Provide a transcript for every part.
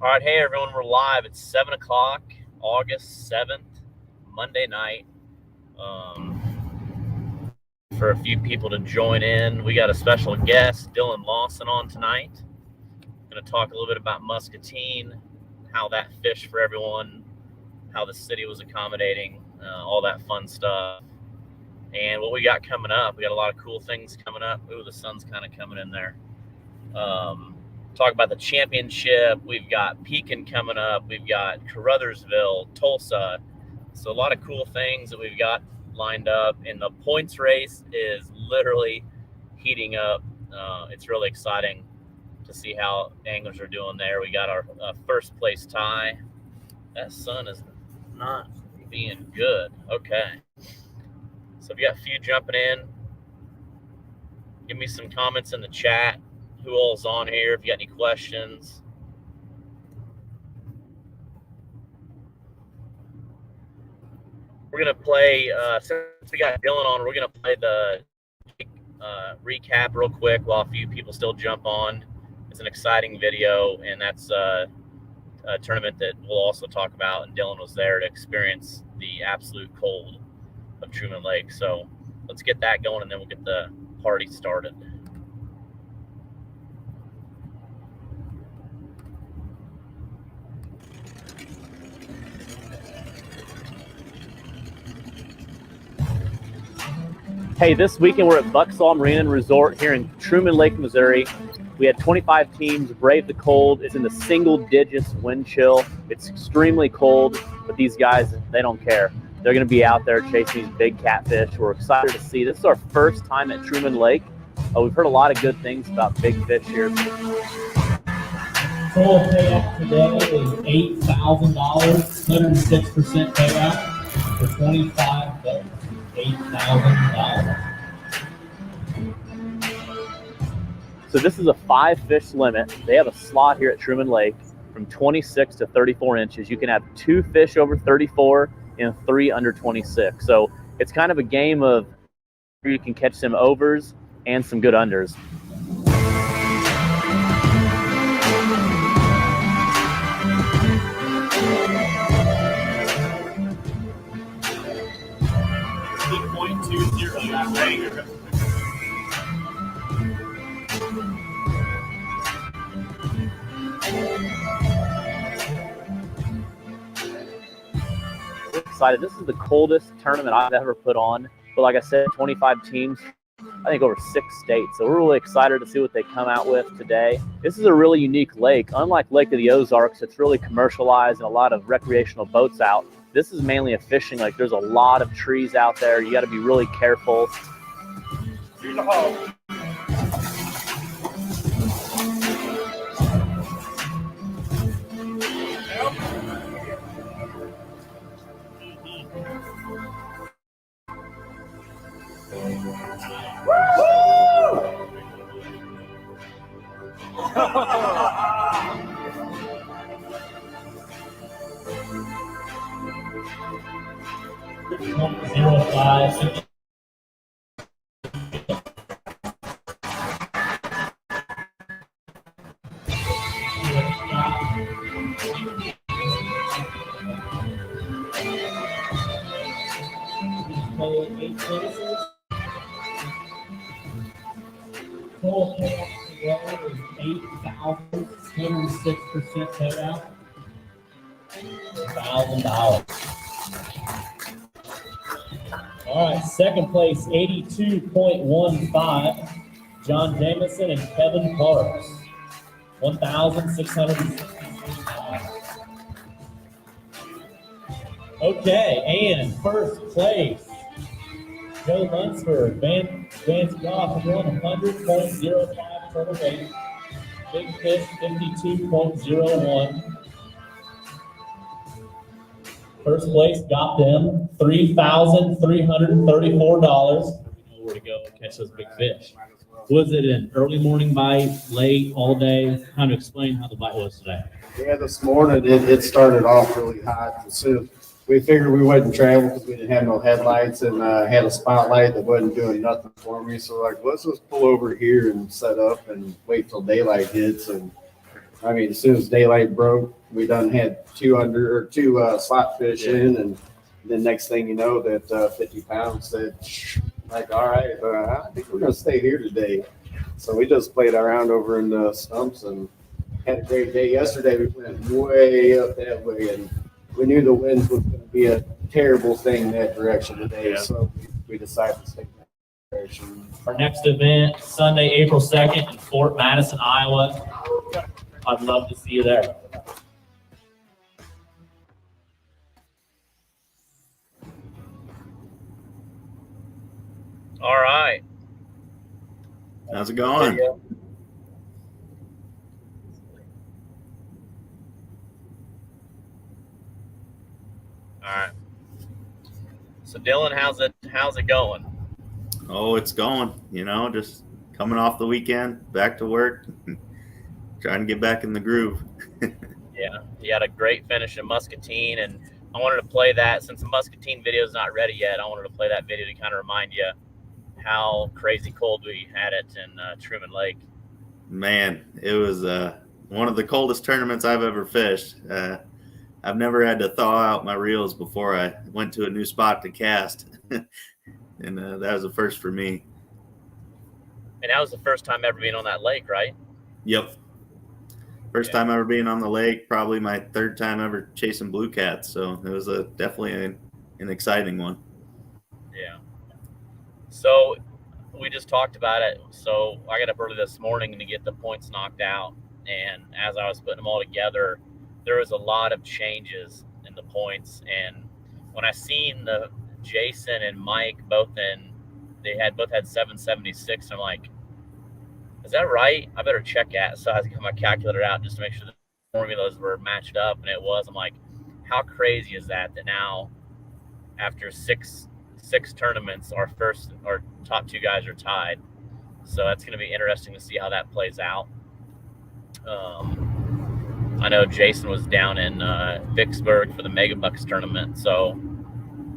All right, hey everyone, we're live. It's 7 o'clock, August 7th, Monday night. For a few people to join in, we got a special guest, Lawson, on tonight. Going to talk a little bit about Muscatine, how that fished for everyone, how the city was accommodating, all that fun stuff, and what we got coming up. We got a lot of cool things coming up. Ooh, the sun's kind of coming in there. Talk about the championship. We've got Pekin coming up. We've got Caruthersville, Tulsa. So a lot of cool things that we've got lined up. And the points race is literally heating up. It's really exciting to see how anglers are doing there. We got our first place tie. That sun is not being good. Okay. So we got a few jumping in. Give me some comments in the chat. Who all's on here? If you got any questions. We're going to play, since we got Dylan on, we're going to play the recap real quick while a few people still jump on. It's an exciting video, and that's a tournament that we'll also talk about, and Dylan was there to experience the absolute cold of Truman Lake. So let's get that going, and then we'll get the party started. Hey, this weekend we're at Bucksaw Marina and Resort here in Truman Lake, Missouri. We had 25 teams brave the cold. It's in the single digits wind chill. It's extremely cold, but these guys, they don't care. They're going to be out there chasing these big catfish. We're excited to see. This is our first time at Truman Lake. We've heard a lot of good things about big fish here. Total payout today is $8,000, 106% payout for 25 boats. $8,000. So this is a 5-fish limit. They have a slot here at Truman Lake from 26 to 34 inches. You can have 2 fish over 34 and 3 under 26. So it's kind of a game of you can catch some overs and some good unders. Excited. This is the coldest tournament I've ever put on. But like I said, 25 teams, I think over 6 states. So we're really excited to see what they come out with today. This is a really unique lake. Unlike Lake of the Ozarks, it's really commercialized and a lot of recreational boats out. This is mainly a fishing lake. There's a lot of trees out there. You got to be really careful. Here's the hog. Total payout today is $8,000, 106% payout. $1,000. All right, second place, 82.15, John Jameson and Kevin Parks, $1,665. Okay, and first place, Joe Lunsford, Vance Goff, 100.05 total weight, Big Fish 52.01. First place got them $3,334. Where to go and catch those big fish. Was it an early morning bite, late, all day? Kind of explain how the bite was today. Yeah, this morning it started off really hot. As soon as we figured we wouldn't travel because we didn't have no headlights and had a spotlight that wasn't doing nothing for me. So like, let's just pull over here and set up and wait till daylight hits. And I mean, as soon as daylight broke, we done had two slot fish in, and then next thing you know, that 50 pounds said, like, all right, I think we're gonna stay here today. So we just played around over in the stumps and had a great day. Yesterday we went way up that way, and we knew the winds was going to be a terrible thing that direction today. Yeah. So we decided to stay that direction. Our next event, Sunday, April 2nd in Fort Madison, Iowa. I'd love to see you there. All right. How's it going? All right. So Dylan, how's it going? Oh, it's going, just coming off the weekend, back to work, trying to get back in the groove. Yeah, you had a great finish in Muscatine, and I wanted to play that since the Muscatine video is not ready yet. I wanted to play that video to kind of remind you how crazy cold we had it in Truman Lake. Man, it was one of the coldest tournaments I've ever fished. I've never had to thaw out my reels before I went to a new spot to cast, and that was a first for me. And that was the first time ever being on that lake, right? Yep. First time ever being on the lake, probably my third time ever chasing blue cats. So it was definitely an exciting one. Yeah. So we just talked about it. So I got up early this morning to get the points knocked out. And as I was putting them all together, there was a lot of changes in the points. And when I seen the Jason and Mike both had 776, I'm like, is that right? I better check that. So I got my calculator out just to make sure the formulas were matched up, and it was. I'm like, how crazy is that now after six tournaments, our top two guys are tied. So that's going to be interesting to see how that plays out. I know Jason was down in Vicksburg for the Megabucks tournament. So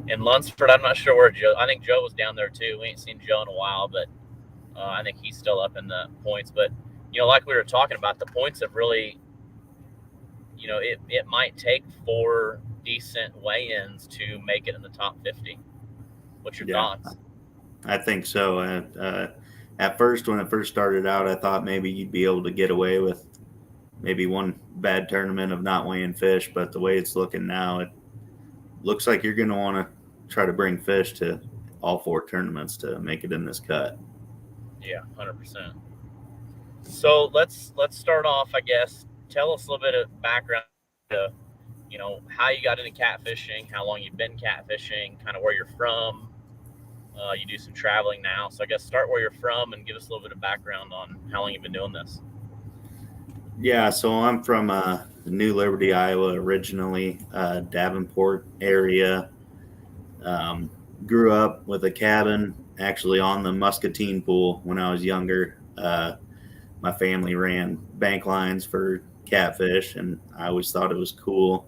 in Lunsford, I'm not sure where I think Joe was down there too. We ain't seen Joe in a while, but I think he's still up in the points. But, like we were talking about, the points have really, it might take 4 decent weigh-ins to make it in the top 50. What's your thoughts? I think so. At first, when it first started out, I thought maybe you'd be able to get away with maybe one bad tournament of not weighing fish. But the way it's looking now, it looks like you're going to want to try to bring fish to all 4 tournaments to make it in this cut. Yeah, 100%. So let's start off, I guess. Tell us a little bit of background to, how you got into catfishing, how long you've been catfishing, kind of where you're from. You do some traveling now. So I guess start where you're from and give us a little bit of background on how long you've been doing this. Yeah, so I'm from New Liberty, Iowa, originally, Davenport area. Grew up with a cabin actually on the Muscatine pool when I was younger. My family ran bank lines for catfish, and I always thought it was cool.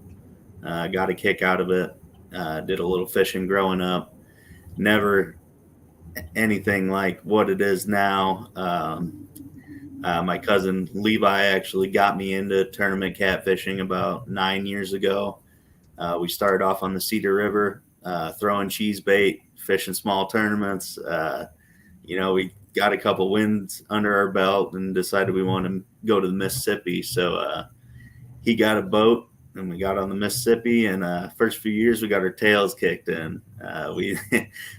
Got a kick out of it. Did a little fishing growing up. Never anything like what it is now. My cousin Levi actually got me into tournament catfishing about 9 years ago. We started off on the Cedar River, throwing cheese bait, fishing small tournaments. We got a couple wins under our belt and decided we wanted to go to the Mississippi. So he got a boat and we got on the Mississippi, and first few years we got our tails kicked in. We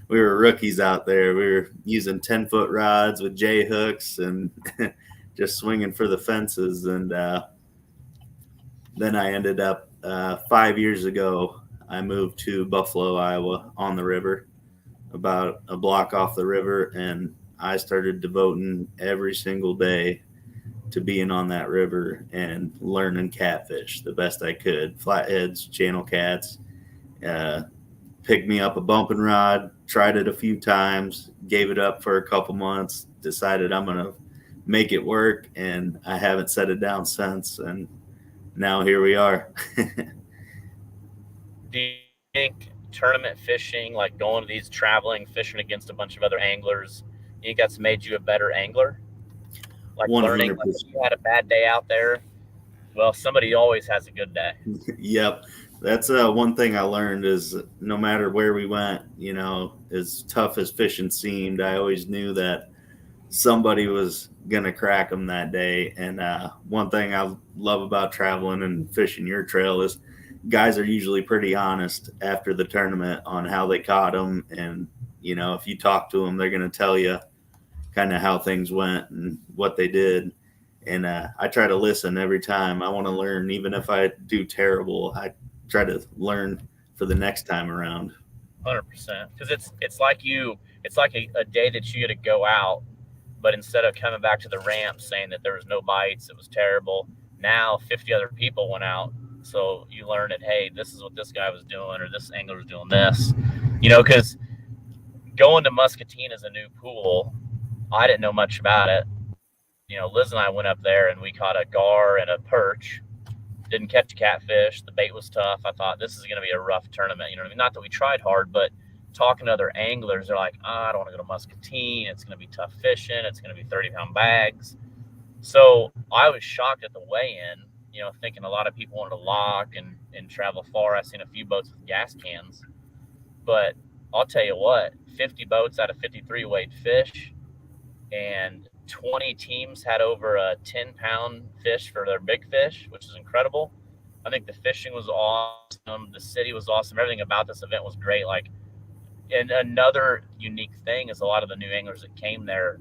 were rookies out there. We were using 10-foot rods with J hooks and just swinging for the fences. And then I ended up 5 years ago, I moved to Buffalo, Iowa, on the river, about a block off the river, and I started devoting every single day to being on that river and learning catfish the best I could. Flatheads, channel cats, picked me up a bumping rod, tried it a few times, gave it up for a couple months, decided I'm going to make it work, and I haven't set it down since, and now here we are. Do you think tournament fishing, like going to these traveling, fishing against a bunch of other anglers, you think that's made you a better angler? Like 100%. learning, like if you had a bad day out there, Well, somebody always has a good day. Yep. That's one thing I learned is no matter where we went, as tough as fishing seemed, I always knew that somebody was going to crack them that day. And one thing I love about traveling and fishing your trail is guys are usually pretty honest after the tournament on how they caught them. And, if you talk to them, they're going to tell you kind of how things went and what they did. And I try to listen every time. I want to learn, even if I do terrible. I try to learn for the next time around. 100%. Because it's like a day that you get to go out, but instead of coming back to the ramp saying that there was no bites, it was terrible. Now 50 other people went out, so you learn that, hey, this is what this guy was doing, or this angler was doing this. Because going to Muscatine is a new pool. I didn't know much about it. Liz and I went up there and we caught a gar and a perch. Didn't catch a catfish. The bait was tough. I thought this is going to be a rough tournament. Not that we tried hard, but talking to other anglers, they're like, I don't want to go to Muscatine. It's going to be tough fishing. It's going to be 30-pound bags. So I was shocked at the weigh-in, thinking a lot of people wanted to lock and travel far. I've seen a few boats with gas cans. But I'll tell you what, 50 boats out of 53 weighed fish, and 20 teams had over a 10-pound fish for their big fish, which is incredible. I think the fishing was awesome. The city was awesome. Everything about this event was great. And another unique thing is a lot of the new anglers that came there,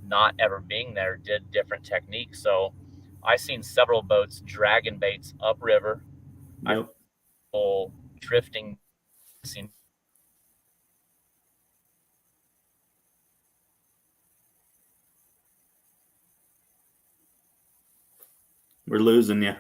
not ever being there, did different techniques. So I seen several boats dragging baits upriver. Yep. Drifting. We're losing you.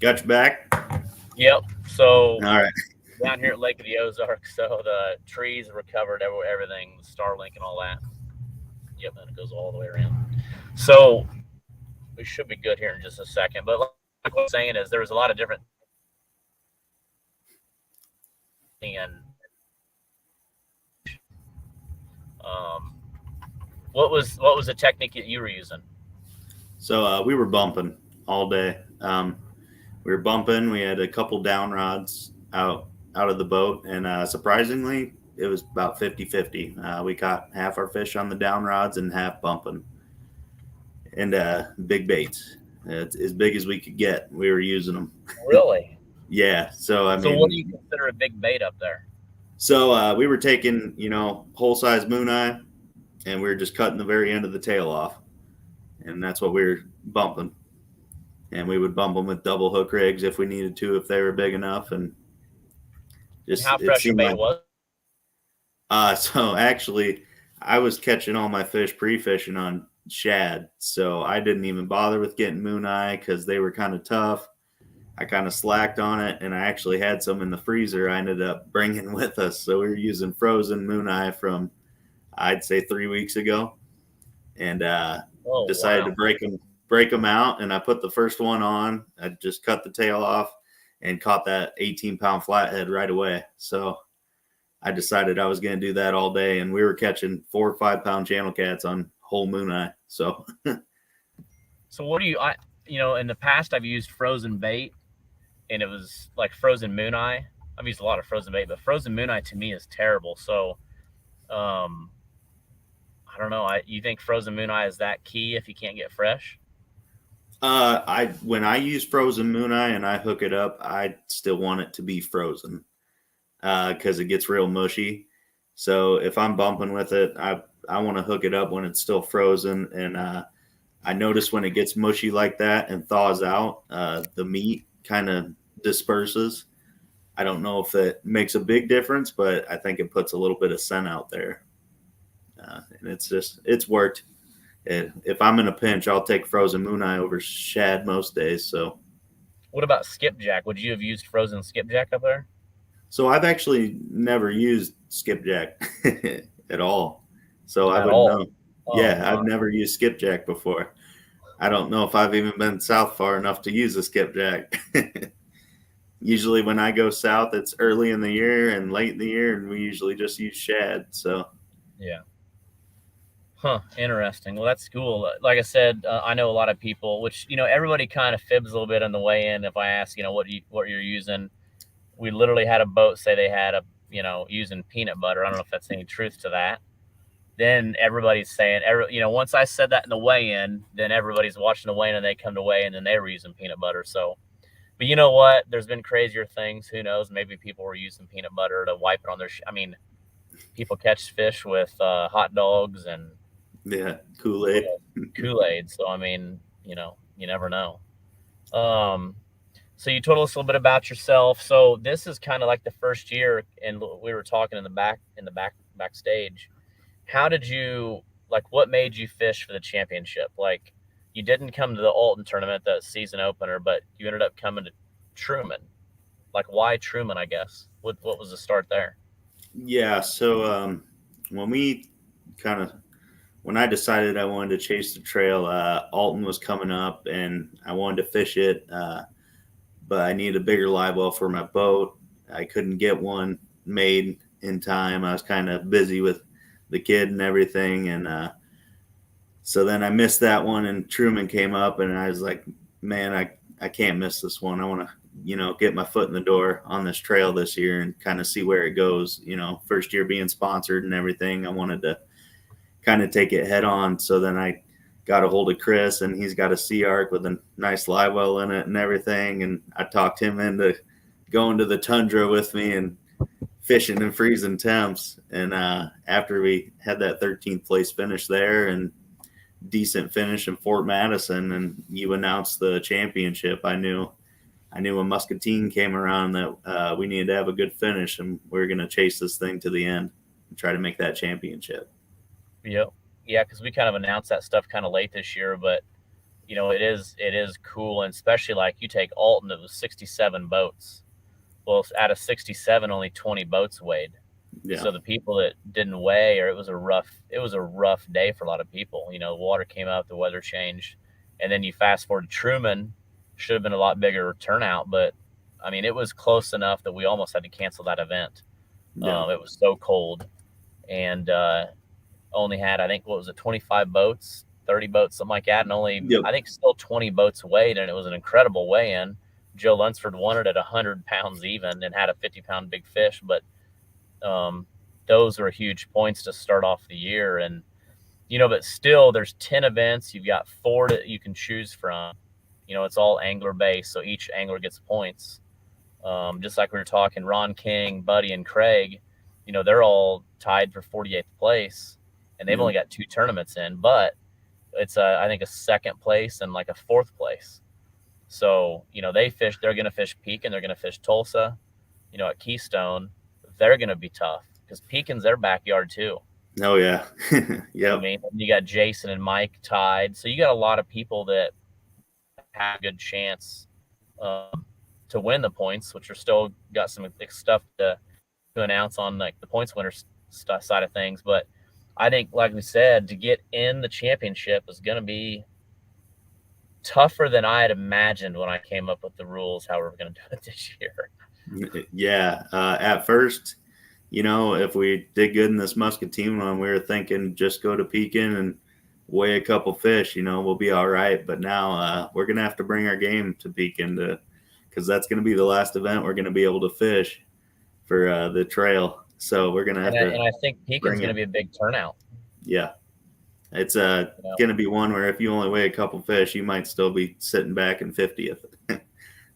Got you back? Yep. So All right. down here at Lake of the Ozarks, so the trees recovered everything, the Starlink and all that. Yep, and it goes all the way around. So we should be good here in just a second. But like what I'm saying is there was a lot of different and what was the technique that you were using? So we were bumping all day. We were bumping. We had a couple down rods out of the boat, and surprisingly, it was about 50-50. We caught half our fish on the down rods and half bumping. And big baits, as big as we could get. We were using them. Really? Yeah. So I mean, so what do you consider a big bait up there? So we were taking, whole size moon eye, and we were just cutting the very end of the tail off, and that's what we were bumping. And we would bump them with double hook rigs if we needed to, if they were big enough. And just how fresh a bait was? So actually, I was catching all my fish pre-fishing on shad, so I didn't even bother with getting moon eye because they were kind of tough. I kind of slacked on it, and I actually had some in the freezer I ended up bringing with us. So we were using frozen moon eye from, I'd say, 3 weeks ago, and decided to break them out. And I put the first one on. I just cut the tail off and caught that 18-pound flathead right away. So I decided I was going to do that all day, and we were catching 4 or 5 pound channel cats on whole moon eye. So, so what do you? In the past I've used frozen bait, and it was like frozen moon eye. I've used a lot of frozen bait, but frozen moon eye to me is terrible. So, I don't know. You think frozen moon eye is that key if you can't get fresh? When I use frozen moon eye and I hook it up, I still want it to be frozen because it gets real mushy. So if I'm bumping with it, I want to hook it up when it's still frozen. And I notice when it gets mushy like that and thaws out, the meat kind of disperses. I don't know if that makes a big difference, but I think it puts a little bit of scent out there. And it's worked. If I'm in a pinch, I'll take frozen moon eye over shad most days. So, what about skipjack? Would you have used frozen skipjack up there? So I've actually never used skipjack at all. So I At wouldn't all? know. Oh, Yeah, my. I've never used skipjack before. I don't know if I've even been south far enough to use a skipjack. Usually when I go south, it's early in the year and late in the year, and we usually just use shad. So Yeah. Huh. Interesting. Well, that's cool. Like I said, I know a lot of people, which, everybody kind of fibs a little bit on the way in. If I ask, what you're using, we literally had a boat say they had using peanut butter. I don't know if that's any truth to that. Then everybody's saying, once I said that in the weigh-in, then everybody's watching the weigh-in and they come to weigh in and they were using peanut butter. So, but you know what? There's been crazier things. Who knows? Maybe people were using peanut butter to wipe it on their. I mean, people catch fish with hot dogs and yeah, Kool-Aid. Kool-Aid. So I mean, you never know. Um, so you told us a little bit about yourself. So this is kind of like the first year, and we were talking in the backstage. How did you what made you fish for the championship? Like, you didn't come to the Alton tournament, the season opener, but you ended up coming to Truman. Like, why Truman, I guess? What was the start there? Yeah, so when we kind of when I decided I wanted to chase the trail, Alton was coming up and I wanted to fish it, but I needed a bigger live well for my boat. I couldn't get one made in time. I was kind of busy with the kid and everything, and so then I missed that one. And Truman came up, and I was like, man, I can't miss this one. I want to get my foot in the door on this trail this year and kind of see where it goes. First year being sponsored and everything, I wanted to kind of take it head on. So then I got a hold of Chris, and he's got a Sea Arc with a nice live well in it and everything. And I talked him into going to the tundra with me and fishing in freezing temps. And after we had that 13th place finish there and decent finish in Fort Madison, and you announced the championship, I knew when Muscatine came around that we needed to have a good finish, and we were going to chase this thing to the end and try to make that championship. Yep. Yeah, because we kind of announced that stuff kind of late this year, but it is cool, and especially like you take Alton, it was 67 boats. Well, out of 67, only 20 boats weighed. Yeah. So the people that didn't weigh, or it was a rough day for a lot of people. The water came up, the weather changed, and then you fast forward to Truman. Should have been a lot bigger turnout, but I mean, it was close enough that we almost had to cancel that event. Yeah. It was so cold, and only had, I think, what was it, 25 boats, 30 boats, something like that, and only Yep. I think still 20 boats weighed, and it was an incredible weigh-in. Joe Lunsford won it at 100 pounds even and had a 50-pound big fish, but those are huge points to start off the year. And but still, there's 10 events. You've got 4 that you can choose from. It's all angler based, so each angler gets points. Just like we were talking, Ron King, Buddy, and Craig, they're all tied for 48th place, and they've only got 2 tournaments in, but it's I think a 2nd place and like a 4th place. So, they're going to fish Pekin, they're going to fish Tulsa, at Keystone. They're going to be tough because Pekin's their backyard too. Oh yeah. Yeah. I mean, you got Jason and Mike tied. So you got a lot of people that have a good chance to win the points, which are still got some stuff to announce on like the points winner side of things. But I think, like we said, to get in the championship is going to be tougher than I had imagined when I came up with the rules, how we're going to do it this year. Yeah. At first, if we did good in this Muscatine one, we were thinking just go to Pekin and weigh a couple fish, we'll be all right. But now we're going to have to bring our game to Pekin because that's going to be the last event we're going to be able to fish for the trail. So we're going to have to. And I think Pekin's going to be a big turnout. Yeah. It's going to be one where if you only weigh a couple fish, you might still be sitting back in 50th.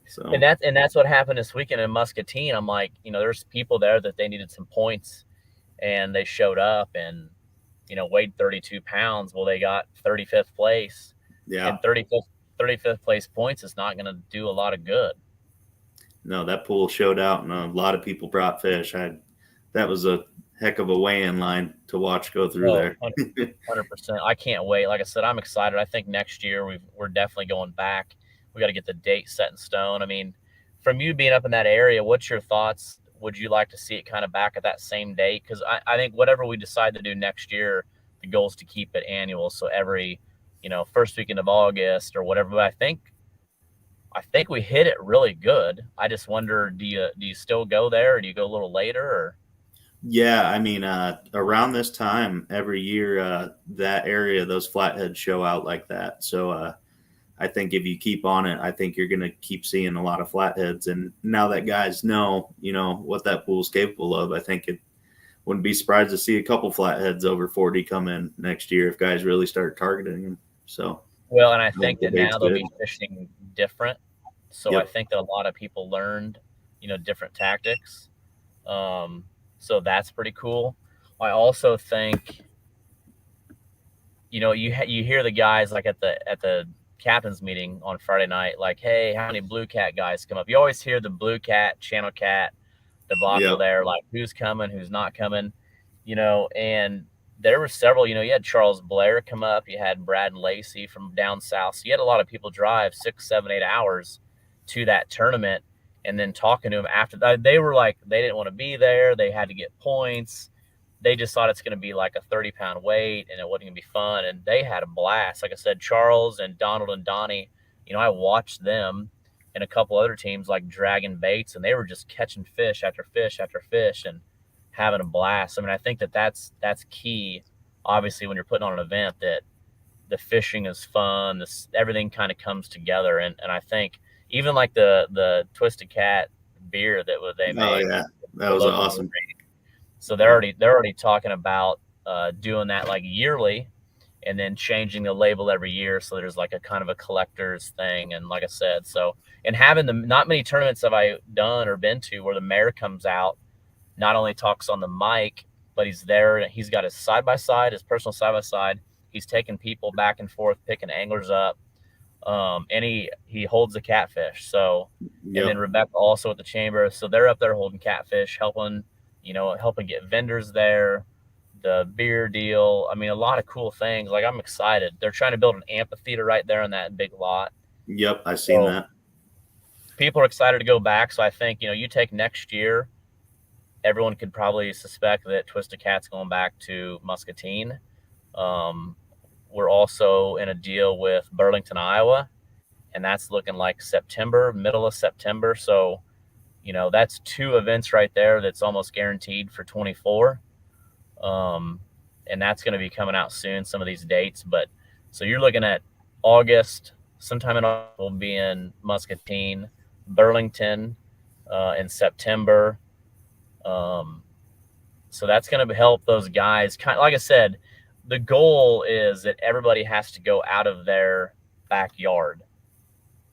So and that's what happened this weekend in Muscatine. I'm like, there's people there that they needed some points, and they showed up and weighed 32 pounds. Well, they got 35th place. Yeah. And 35th place points is not going to do a lot of good. No, that pool showed out, and a lot of people brought fish. That was a heck of a weigh-in line to watch go through there. 100%. I can't wait. Like I said, I'm excited. I think next year we're definitely going back. We got to get the date set in stone. I mean, from you being up in that area, what's your thoughts? would you like to see it kind of back at that same date? Because I think whatever we decide to do next year, the goal is to keep it annual. So every, first weekend of August or whatever. But I think we hit it really good. I just wonder, do you still go there, or do you go a little later? Or Yeah, I mean, around this time every year, that area, those flatheads show out like that. So I think if you keep on it, I think you're going to keep seeing a lot of flatheads. And now that guys know, what that pool's capable of, I think it wouldn't be surprised to see a couple flatheads over 40 come in next year if guys really start targeting them. So, well, and I think the that bait's now they'll good. be fishing different. So Yep. I think that a lot of people learned, different tactics. So that's pretty cool. I also think, you hear the guys like at the captain's meeting on Friday night, like, hey, how many blue cat guys come up? You always hear the blue cat, channel cat debacle Yep. there, like who's coming, who's not coming, and there were several, you had Charles Blair come up, you had Brad and Lacey from down south. So you had a lot of people drive 6, 7, 8 hours to that tournament, and then talking to them after that, they were like, they didn't want to be there. They had to get points. They just thought it's going to be like a 30-pound weight and it wasn't going to be fun. And they had a blast. Like I said, Charles and Donald and Donnie, I watched them and a couple other teams like Dragon Baits, and they were just catching fish after fish after fish and having a blast. I mean, I think that's key. Obviously, when you're putting on an event, that the fishing is fun, everything kind of comes together. And I think even like the Twisted Cat beer that they made. Oh yeah, that was awesome. So they're already talking about doing that like yearly, and then changing the label every year. So there's like a kind of a collector's thing. And like I said, and having not many tournaments have I done or been to where the mayor comes out, not only talks on the mic, but he's there and he's got his side-by-side, his personal side-by-side. He's taking people back and forth, picking anglers up. And he holds the catfish. So, Yep. And then Rebecca also at the chamber. So they're up there holding catfish, helping get vendors there, the beer deal. I mean, a lot of cool things. Like, I'm excited. They're trying to build an amphitheater right there on that big lot. Yep, I've seen that. People are excited to go back. So I think, you take next year, everyone could probably suspect that Twisted Cat's going back to Muscatine. We're also in a deal with Burlington, Iowa, and that's looking like September, middle of September. So, that's 2 events right there that's almost guaranteed for 24. And that's going to be coming out soon, some of these dates. But so you're looking at August, sometime in August will be in Muscatine, Burlington in September. So that's going to help those guys. Kind of, like I said, the goal is that everybody has to go out of their backyard,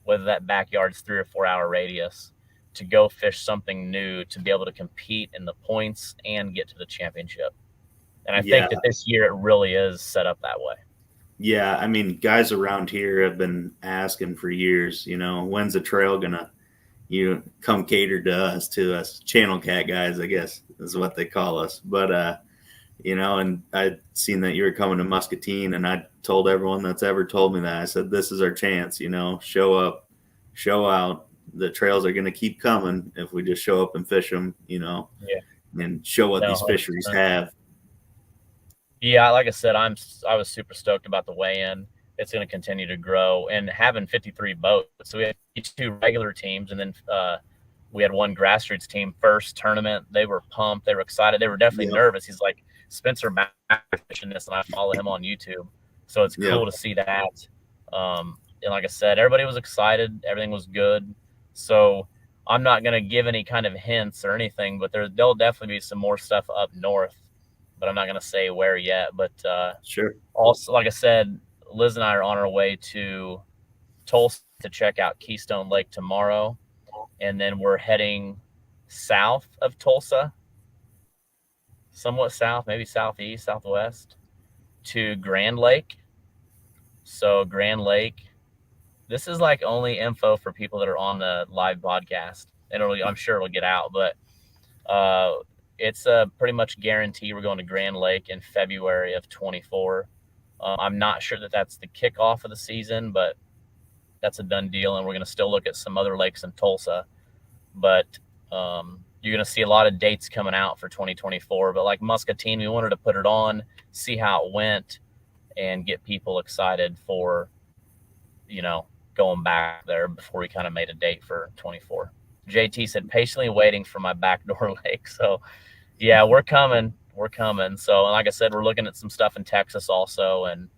whether that backyard's 3 or 4 hour radius, to go fish something new, to be able to compete in the points and get to the championship. And I think that this year it really is set up that way. Yeah, I mean, guys around here have been asking for years, when's the trail gonna, come cater to us channel cat guys, I guess is what they call us. But and I'd seen that you were coming to Muscatine, and I told everyone that's ever told me that, I said, this is our chance, show up, show out. The trails are going to keep coming if we just show up and fish them, and show what these fisheries have. Yeah, like I said, I was super stoked about the weigh-in. It's going to continue to grow, and having 53 boats. So we had 2 regular teams, and then we had 1 grassroots team first tournament. They were pumped. They were excited. They were definitely nervous. He's like, Spencer Mack fishing this, and I follow him on YouTube. So it's cool to see that. And like I said, everybody was excited. Everything was good. So I'm not going to give any kind of hints or anything, but there'll definitely be some more stuff up north, but I'm not going to say where yet. But sure. Also, like I said, Liz and I are on our way to Tulsa to check out Keystone Lake tomorrow. And then we're heading south of Tulsa, somewhat south, maybe southeast, southwest, to Grand Lake. So Grand Lake, this is like only info for people that are on the live podcast. And I'm sure it'll get out, but it's a pretty much guarantee we're going to Grand Lake in February of 24. I'm not sure that that's the kickoff of the season, but that's a done deal. And we're going to still look at some other lakes in Tulsa. But you're going to see a lot of dates coming out for 2024. But like Muscatine, we wanted to put it on, see how it went, and get people excited for, going back there before we kind of made a date for 24. JT said, patiently waiting for my backdoor lake. So, yeah, we're coming. We're coming. So, like I said, we're looking at some stuff in Texas also, and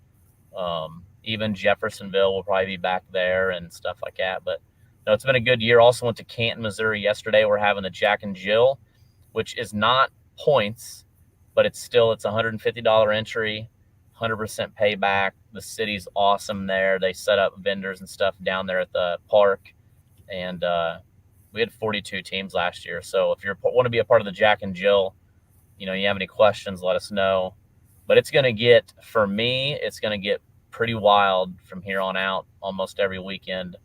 even Jeffersonville will probably be back there and stuff like that. But no, it's been a good year. Also went to Canton, Missouri yesterday. We're having the Jack and Jill, which is not points, but it's $150 entry, 100% payback. The city's awesome there. They set up vendors and stuff down there at the park, and we had 42 teams last year. So if you want to be a part of the Jack and Jill, you have any questions, let us know. But it's going to get, for me, it's going to get pretty wild from here on out almost every weekend.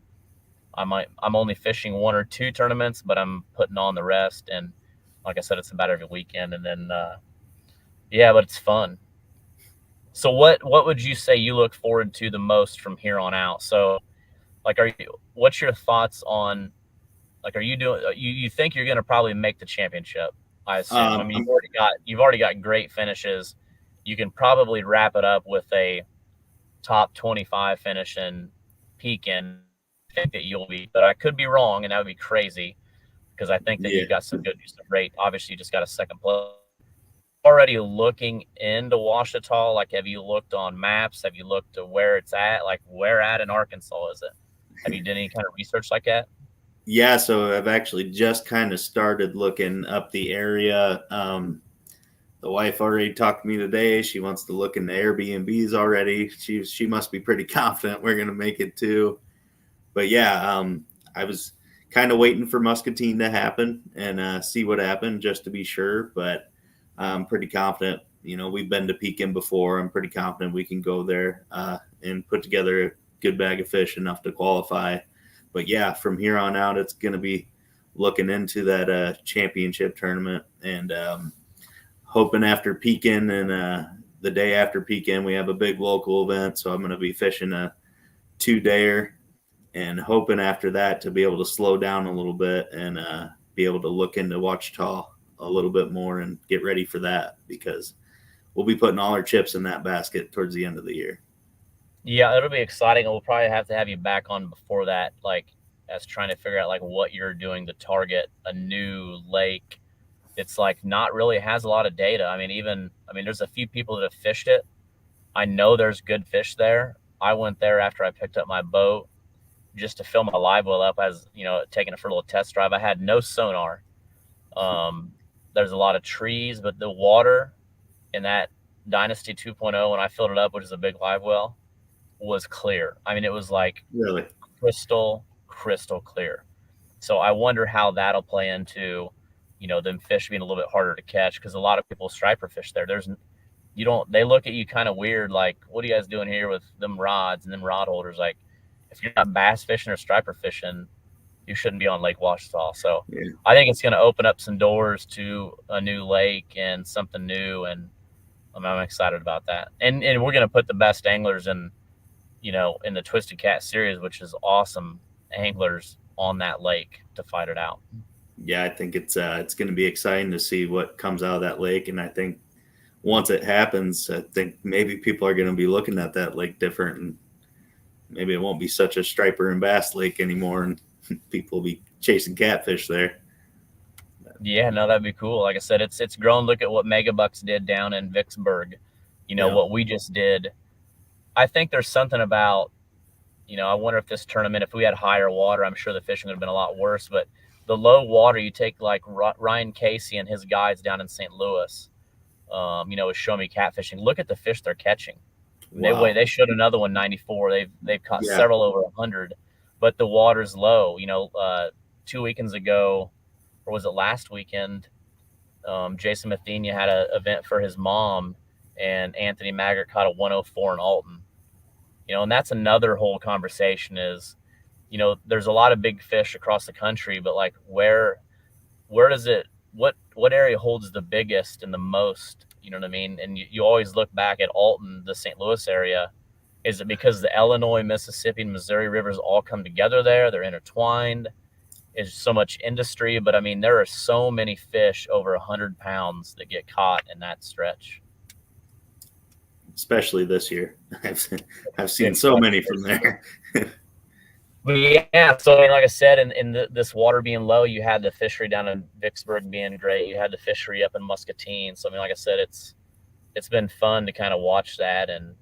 I'm only fishing 1 or 2 tournaments, but I'm putting on the rest. And like I said, it's about every weekend. And then, but it's fun. So what would you say you look forward to the most from here on out? So like, what's your thoughts on, like, are you doing, you think you're going to probably make the championship? I assume. I mean, you've already got great finishes. You can probably wrap it up with a top 25 finish in Pekin. I think that you'll be, but I could be wrong, and that would be crazy because I think that you've got some great. Obviously, you just got a second place. Already looking into Ouachita, like, have you looked on maps? Have you looked at where it's at? Like, where at in Arkansas is it? Have you done any kind of research like that? Yeah, so I've actually just kind of started looking up the area. The wife already talked to me today. She wants to look into Airbnbs already. She must be pretty confident we're going to make it too. But yeah, I was kind of waiting for Muscatine to happen and see what happened just to be sure. But I'm pretty confident. We've been to Pekin before. I'm pretty confident we can go there and put together a good bag of fish enough to qualify. But yeah, from here on out, it's going to be looking into that championship tournament and hoping after Pekin and the day after Pekin, we have a big local event. So I'm going to be fishing a 2-dayer and hoping after that to be able to slow down a little bit and be able to look into Ouachita a little bit more and get ready for that because we'll be putting all our chips in that basket towards the end of the year. Yeah, it'll be exciting. We'll probably have to have you back on before that, like, as trying to figure out like what you're doing to target a new lake. It's like not really has a lot of data. I mean, there's a few people that have fished it. I know there's good fish there. I went there after I picked up my boat just to fill my live well up as, taking it for a little test drive. I had no sonar. There's a lot of trees, but the water in that Dynasty 2.0, when I filled it up, which is a big live well, was clear. I mean, it was like really crystal clear. So I wonder how that'll play into, them fish being a little bit harder to catch because a lot of people striper fish there. They look at you kind of weird, like, what are you guys doing here with them rods and them rod holders? Like, if you're not bass fishing or striper fishing, you shouldn't be on Lake Ouachita. So yeah. I think it's going to open up some doors to a new lake and something new, and I'm excited about that. And we're going to put the best anglers in the Twisted Cat series, which is awesome anglers on that lake to fight it out. Yeah, I think it's going to be exciting to see what comes out of that lake. And I think once it happens, I think maybe people are going to be looking at that lake different, and maybe it won't be such a striper and bass lake anymore, and people will be chasing catfish there. Yeah, no, that'd be cool. Like I said, it's grown. Look at what Megabucks did down in Vicksburg. What we just did. I think there's something about, I wonder if this tournament, if we had higher water, I'm sure the fishing would have been a lot worse. But the low water, you take like Ryan Casey and his guides down in St. Louis, was showing me catfishing. Look at the fish they're catching. Wow. They showed another one, 94. They've caught several over 100, but the water's low. 2 weekends ago, or was it last weekend? Jason Mathenia had an event for his mom, and Anthony Maggart caught a 104 in Alton. And that's another whole conversation is, there's a lot of big fish across the country, but like where does it, what area holds the biggest and the most, you know what I mean? And you always look back at Alton, the St. Louis area. Is it because the Illinois, Mississippi, and Missouri rivers all come together there? They're intertwined. is so much industry, but I mean, there are so many fish over 100 pounds that get caught in that stretch. Especially this year. I've seen so many from there. But yeah, so I mean, like I said, this water being low, you had the fishery down in Vicksburg being great. You had the fishery up in Muscatine. So I mean, like I said, it's been fun to kind of watch that, and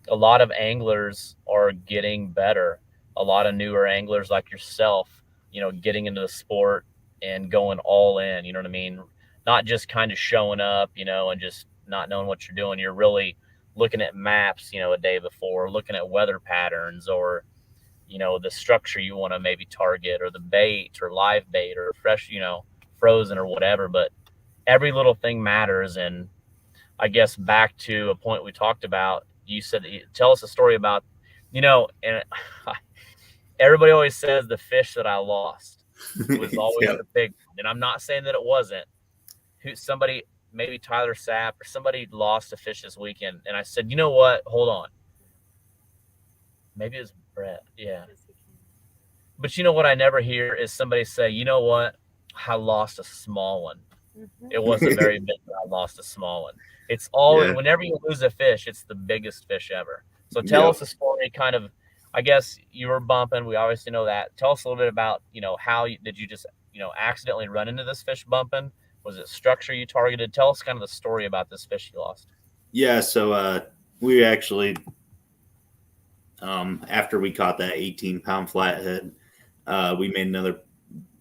a lot of anglers are getting better. A lot of newer anglers like yourself, you know, getting into the sport and going all in. You know what I mean? Not just kind of showing up, you know, and just not knowing what you're doing. You're really looking at maps, you know, a day before, looking at weather patterns, or you know, the structure you want to maybe target, or the bait or live bait or fresh, you know, frozen or whatever. But every little thing matters. And I guess back to a point we talked about, you said that tell us a story about, you know, and everybody always says the fish that I lost was always Yep. the big one. And I'm not saying that it wasn't. Somebody, maybe Tyler Sapp or somebody, lost a fish this weekend. And I said, you know what? Hold on. Maybe it was Brett. Yeah. But you know what I never hear is somebody say, you know what? I lost a small one. It wasn't very big, but I lost a small one. It's all, Yeah. whenever you lose a fish, it's the biggest fish ever. So tell Yep. us a story, kind of, I guess you were bumping. We obviously know that. Tell us a little bit about, you know, did you just, you know, accidentally run into this fish bumping? Was it structure you targeted? Tell us kind of the story about this fish you lost. Yeah. So we actually, after we caught that 18-pound flathead, we made another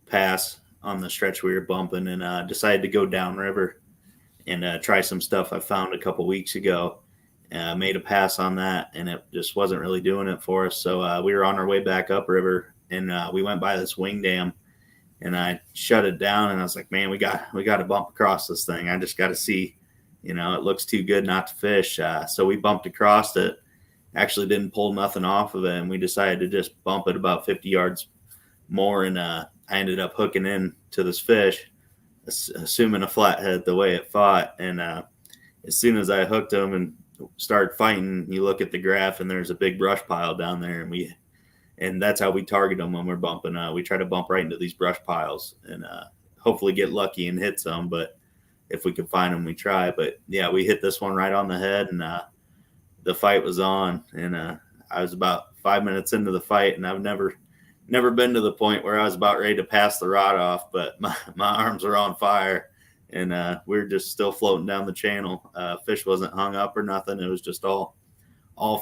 pass on the stretch we were bumping, and decided to go downriver and try some stuff I found a couple weeks ago. Made a pass on that, and it just wasn't really doing it for us. So we were on our way back upriver, and we went by this wing dam, and I shut it down, and I was like, man, we got to bump across this thing. I just got to see, you know, it looks too good not to fish. So we bumped across it. Actually didn't pull nothing off of it, and we decided to just bump it about 50 yards more, and I ended up hooking in to this fish, assuming a flathead the way it fought. And as soon as I hooked him and started fighting, you look at the graph and there's a big brush pile down there, and that's how we target them when we're bumping. We try to bump right into these brush piles and hopefully get lucky and hit some, but if we can find them, we try. But yeah, we hit this one right on the head, and the fight was on, and I was about 5 minutes into the fight, and I've never been to the point where I was about ready to pass the rod off, but my arms were on fire, and we were just still floating down the channel. Fish wasn't hung up or nothing. It was just all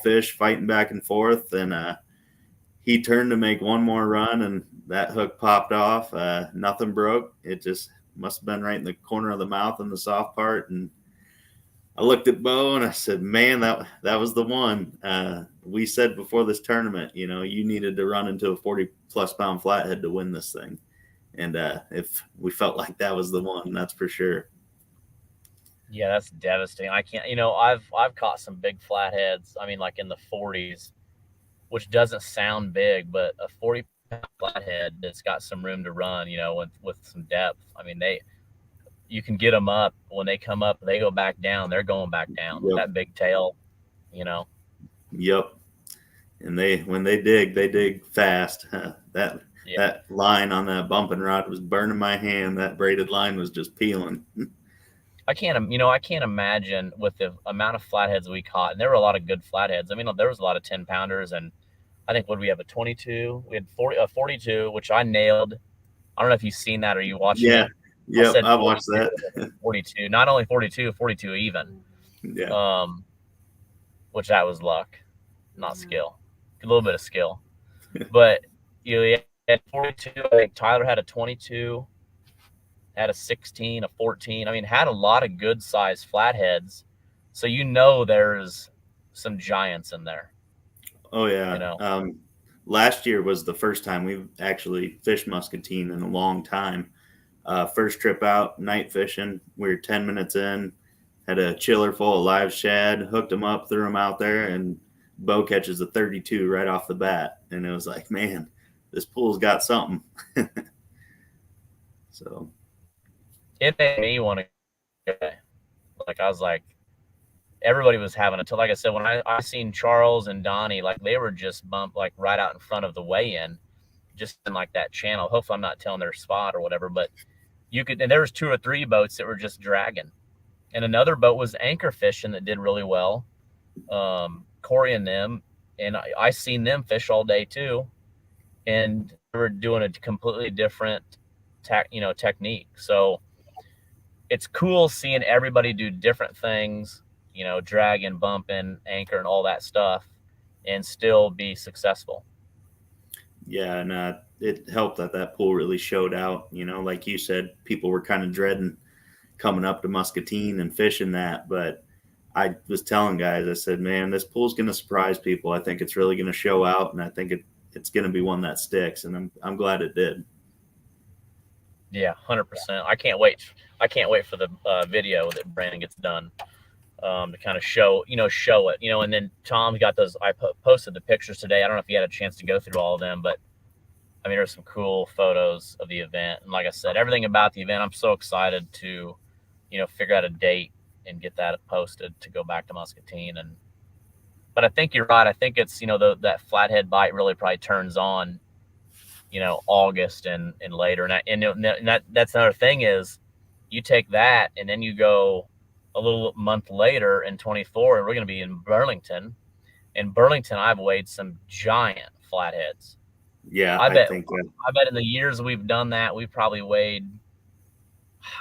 fish fighting back and forth, and he turned to make one more run, and that hook popped off. Nothing broke. It just must have been right in the corner of the mouth and the soft part, and I looked at Bo and I said, man, that was the one. We said before this tournament, you know, you needed to run into a 40-plus pound flathead to win this thing. And if we felt like that was the one, that's for sure. Yeah, that's devastating. I can't, you know, I've caught some big flatheads. I mean, like in the 40s, which doesn't sound big, but a 40-pound flathead that's got some room to run, you know, with some depth. I mean, you can get them up. When they come up, they go back down. They're going back down. Yep. That big tail, you know. Yep. And when they dig fast. That line on that bumping rod was burning my hand. That braided line was just peeling. I can't imagine with the amount of flatheads we caught, and there were a lot of good flatheads. I mean, there was a lot of 10-pounders, and I think, what did we have, a 22? We had 42, which I nailed. I don't know if you've seen that or you watching it. Yeah, I watched that. 42, not only 42 even. Yeah. Which that was luck, not skill. A little bit of skill. But you had 42. I think Tyler had a 22, had a 16, a 14. I mean, had a lot of good sized flatheads. So you know there's some giants in there. Oh yeah. You know? Last year was the first time we've actually fished muscatine in a long time. First trip out, night fishing. We were 10 minutes in, had a chiller full of live shad, hooked them up, threw them out there, and Bo catches a 32 right off the bat. And it was like, man, this pool's got something. So it made me want to go. Like, I was like, everybody was having it. Like I said, when I seen Charles and Donnie, like, they were just bumped like right out in front of the weigh-in. just in like that channel. Hopefully I'm not telling their spot or whatever, but and there was 2 or 3 boats that were just dragging. And another boat was anchor fishing that did really well. Corey and them, and I seen them fish all day too. And they were doing a completely different technique. So it's cool seeing everybody do different things, dragging, bumping, anchor, and all that stuff, and still be successful. Yeah, and it helped that pool really showed out. Like you said, people were kind of dreading coming up to Muscatine and fishing that, but I was telling guys, I said, man, this pool's going to surprise people. I think it's really going to show out, and I think it's going to be one that sticks, and I'm glad it did. Yeah, 100%. I can't wait for the video that Brandon gets done to kind of show it, and then Tom's got those. I posted the pictures today. I don't know if you had a chance to go through all of them, but I mean, there's some cool photos of the event. And like I said, everything about the event, I'm so excited to, figure out a date and get that posted to go back to Muscatine. But I think you're right. I think it's, that flathead bite really probably turns on, August and later. And that's another thing is you take that and then you go a little month later in 24, and we're going to be in Burlington. In Burlington, I've weighed some giant flatheads. Yeah, I bet in the years we've done that, we've probably weighed,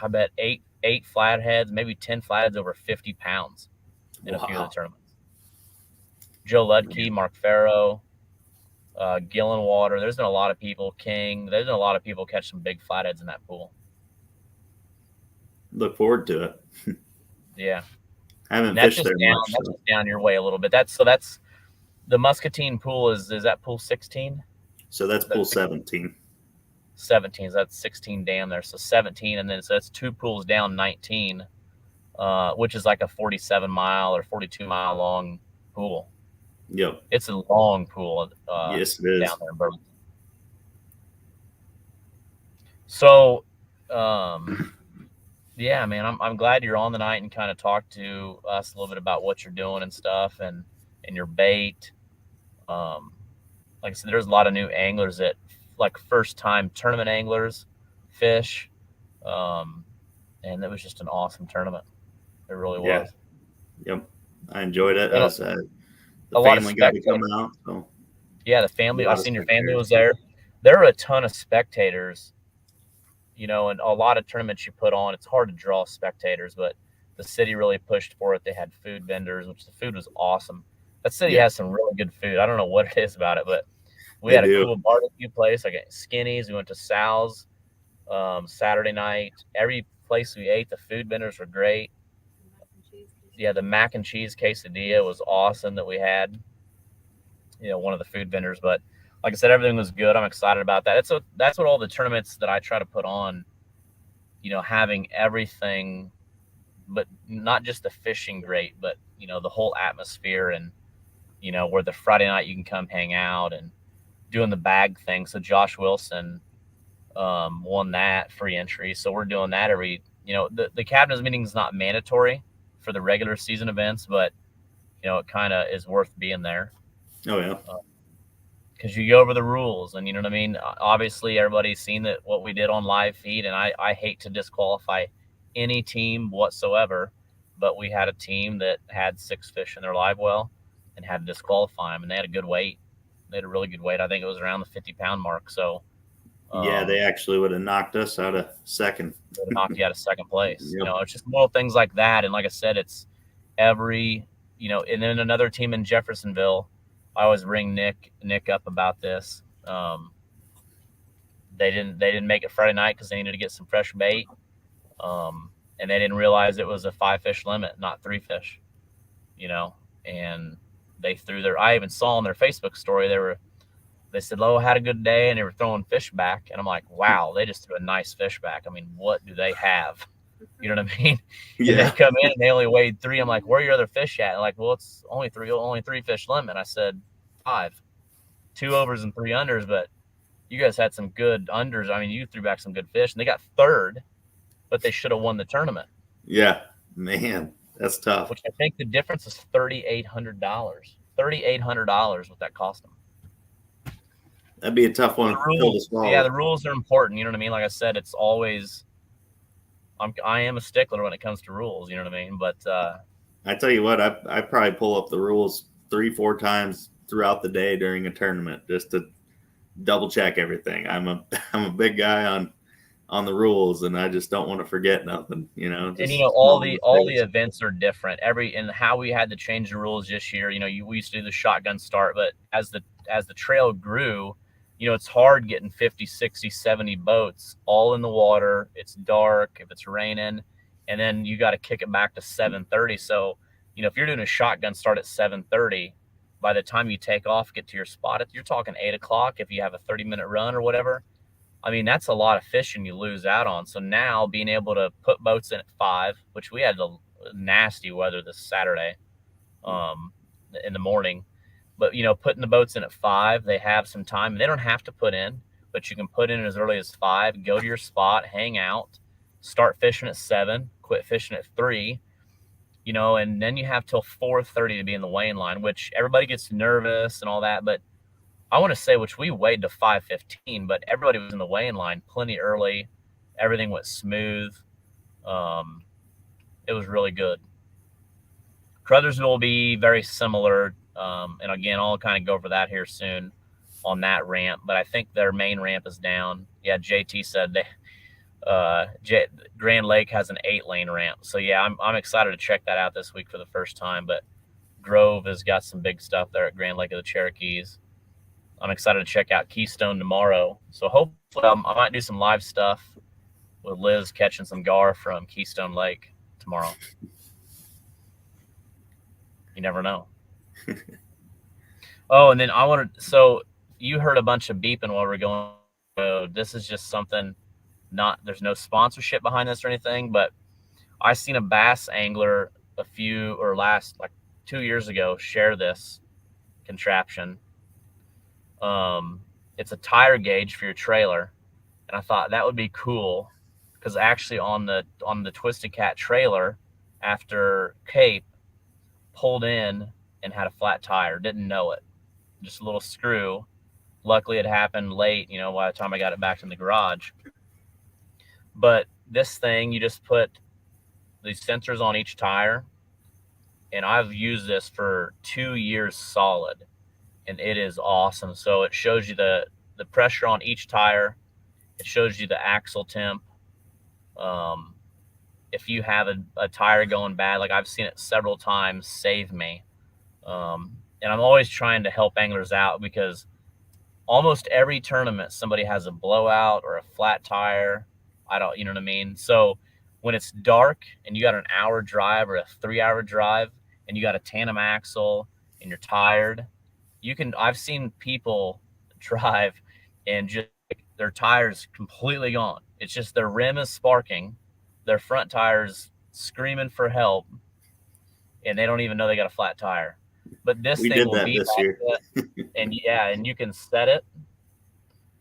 I bet eight flatheads, maybe 10 flatheads over 50 pounds in a few of the tournaments. Joe Ludke, Mark Farrow, Gillenwater. There's been a lot of people, King. There's been a lot of people catch some big flatheads in that pool. Look forward to it. Yeah. I haven't fished there much. That's just down your way a little bit. That's the Muscatine pool is that pool 16? So that's pool 17. 17, so that's 16 down there. So 17, and then so that's 2 pools down 19, which is like a 47 mile or 42 mile long pool. Yep. It's a long pool. Yes, it is. Down there in Burlington. So, yeah, man, I'm glad you're on tonight and kind of talk to us a little bit about what you're doing and stuff and your bait. Like I said, there's a lot of new anglers that like first time tournament anglers fish. And it was just an awesome tournament. It really was. Yep. I enjoyed it. The family got to come out. So. Yeah, the family. I seen your family was there. There were a ton of spectators, and a lot of tournaments you put on, it's hard to draw spectators, but the city really pushed for it. They had food vendors, which the food was awesome. That city has some really good food. I don't know what it is about it, but we had a cool barbecue place, like Skinny's. We went to Sal's Saturday night. Every place we ate, the food vendors were great. Yeah, the mac and cheese quesadilla was awesome that we had, one of the food vendors. But like I said, everything was good. I'm excited about that. That's what all the tournaments that I try to put on, having everything, but not just the fishing great, but, the whole atmosphere and, where the Friday night you can come hang out and doing the bag thing. So Josh Wilson won that free entry. So we're doing that the cabinets meeting is not mandatory for the regular season events, but it kind of is worth being there. Oh yeah. Because you go over the rules, and you know what I mean. Obviously, everybody's seen what we did on live feed, and I hate to disqualify any team whatsoever, but we had a team that had 6 fish in their live well and had to disqualify them, and they had a good weight. They had a really good weight. I think it was around the 50-pound mark. So. Yeah, they actually would have knocked us out of second. Knocked you out of second place. Yep. It's just little things like that. And like I said, it's every, and then another team in Jeffersonville, I always ring Nick up about this. They didn't make it Friday night because they needed to get some fresh bait. And they didn't realize it was a 5-fish limit, not 3 fish, and they threw I even saw on their Facebook story, they said, "Oh, had a good day," and they were throwing fish back. And I'm like, wow, they just threw a nice fish back. I mean, what do they have? You know what I mean? Yeah. And they come in and they only weighed 3. I'm like, where are your other fish at? And like, well, it's only 3 fish limit. I said 5, 2 overs and 3 unders, but you guys had some good unders. I mean, you threw back some good fish, and they got 3rd, but they should have won the tournament. Yeah, man, that's tough. Which I think the difference is $3,800. $3,800 what that cost them. That'd be a tough one The pill to rules, swallow. yeah, the rules are important. You know what I mean? Like I said, it's always, I am a stickler when it comes to rules. You know what I mean? But I tell you what, I probably pull up the rules 3-4 times throughout the day during a tournament just to double check everything. I'm a big guy on the rules, and I just don't want to forget nothing. You know, and just all small the mistakes. events are different. And how we had to change the rules this year. We used to do the shotgun start, but as the trail grew, it's hard getting 50, 60, 70 boats all in the water. It's dark if it's raining, and then you got to kick it back to 7:30. So, if you're doing a shotgun start at 7:30, by the time you take off, get to your spot, you're talking 8 o'clock if you have a 30-minute run or whatever. I mean, that's a lot of fishing you lose out on. So now being able to put boats in at 5, which we had the nasty weather this Saturday in the morning, but putting the boats in at 5, they have some time. They don't have to put in, but you can put in as early as 5, go to your spot, hang out, start fishing at 7, quit fishing at 3, and then you have till 4:30 to be in the weighing line, which everybody gets nervous and all that. But I want to say, which we weighed to 5:15, but everybody was in the weighing line plenty early. Everything went smooth. It was really good. Crothersville will be very similar. And again, I'll kind of go over that here soon on that ramp, but I think their main ramp is down. Yeah, JT said Grand Lake has an 8-lane ramp. So yeah, I'm excited to check that out this week for the first time. But Grove has got some big stuff there at Grand Lake of the Cherokees. I'm excited to check out Keystone tomorrow. So hopefully I might do some live stuff with Liz catching some gar from Keystone Lake tomorrow. You never know. Oh, and then so you heard a bunch of beeping while we're going. So this is just something, there's no sponsorship behind this or anything, but I seen a bass angler last 2 years ago share this contraption. It's a tire gauge for your trailer, and I thought that would be cool because actually on the Twisted Cat trailer after Cape pulled in and had a flat tire, didn't know it, just a little screw. Luckily it happened late, by the time I got it back in the garage. But this thing, you just put these sensors on each tire, and I've used this for 2 years solid, and it is awesome. So it shows you the pressure on each tire. It shows you the axle temp. If you have a tire going bad, like I've seen it several times save me. And I'm always trying to help anglers out because almost every tournament, somebody has a blowout or a flat tire. You know what I mean? So when it's dark and you got an hour drive or a 3-hour drive and you got a tandem axle and you're tired, I've seen people drive and just their tires completely gone. It's just their rim is sparking, their front tires screaming for help, and they don't even know they got a flat tire. But this thing will be this year. and you can set it.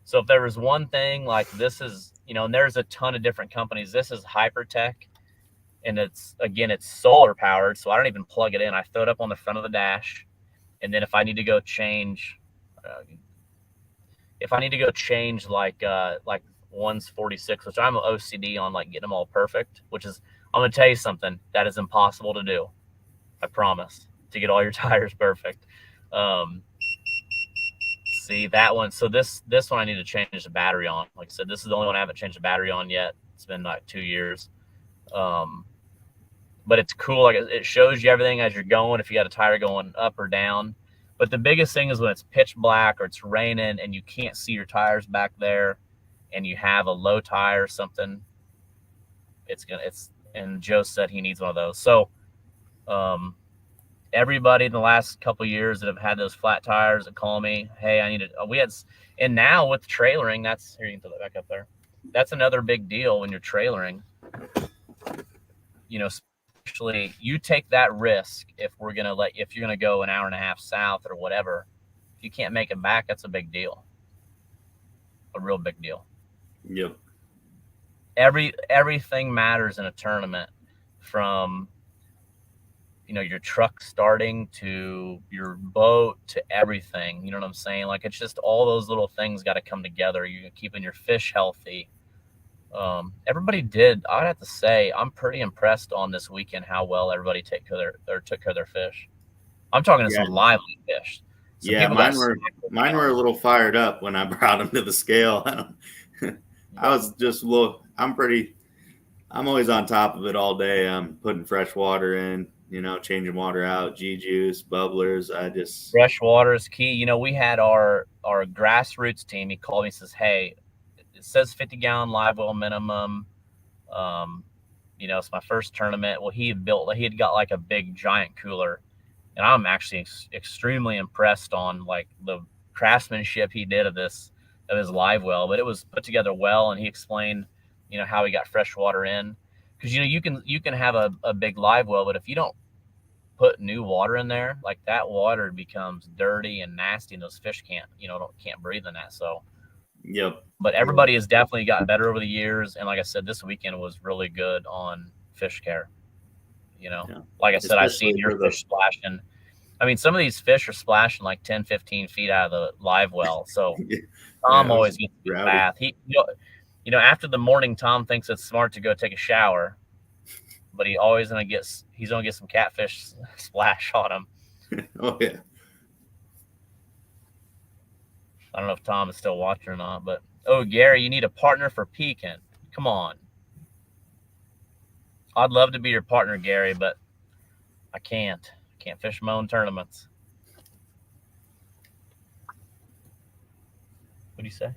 So if there was one thing, like this is, and there's a ton of different companies. This is Hypertech, and it's solar powered, so I don't even plug it in. I throw it up on the front of the dash, and then if I need to go change, like one's 46, which I'm OCD on, like getting them all perfect, which is, I'm gonna tell you something that is impossible to do. I promise, to get all your tires perfect. See that one. So this one I need to change the battery on. Like I said, this is the only one I haven't changed the battery on yet. It's been like 2 years. But it's cool. Like it shows you everything as you're going, if you got a tire going up or down. But the biggest thing is when it's pitch black or it's raining and you can't see your tires back there and you have a low tire or something, and Joe said he needs one of those. So everybody in the last couple of years that have had those flat tires that call me, hey, I need it. And now with trailering, here, you can throw that back up there. That's another big deal when you're trailering. Especially you take that risk if you're gonna go an hour and a half south or whatever. If you can't make it back, that's a big deal. A real big deal. Yep. Everything matters in a tournament, from your truck starting to your boat to everything. You know what I'm saying? Like, it's just all those little things got to come together. You're keeping your fish healthy. Everybody did. I'd have to say, I'm pretty impressed on this weekend how well everybody took care of their fish. I'm talking to Yeah, some lively fish. Some yeah, people got mine were a little fired up when I brought them to the scale. I was just I'm always on top of it all day. I'm putting fresh water in, changing water out, juice, bubblers. Fresh water is key. We had our grassroots team. He called me and says, "Hey, it says 50-gallon live well minimum. It's my first tournament." Well, he had got like a big giant cooler, and I'm actually extremely impressed on like the craftsmanship he did of his live well. But it was put together well, and he explained, how he got fresh water in, because you can have a big live well, but if you don't put new water in there, like that water becomes dirty and nasty, and those fish can't breathe in that. So, Yep. but everybody has definitely gotten better over the years, and like I said, this weekend was really good on fish care. Yeah. Like I said, I've Especially seen your for the- fish splashing. I mean, some of these fish are splashing like 10, 15 feet out of the live well. So Tom it was always gets to the rowdy. bath. After the morning, Tom thinks it's smart to go take a shower, but he's gonna get some catfish splash on him. Oh yeah. I don't know if Tom is still watching or not, but Gary, you need a partner for pecan. Come on. I'd love to be your partner, Gary, but I can't. I can't fish my own tournaments. What do you say?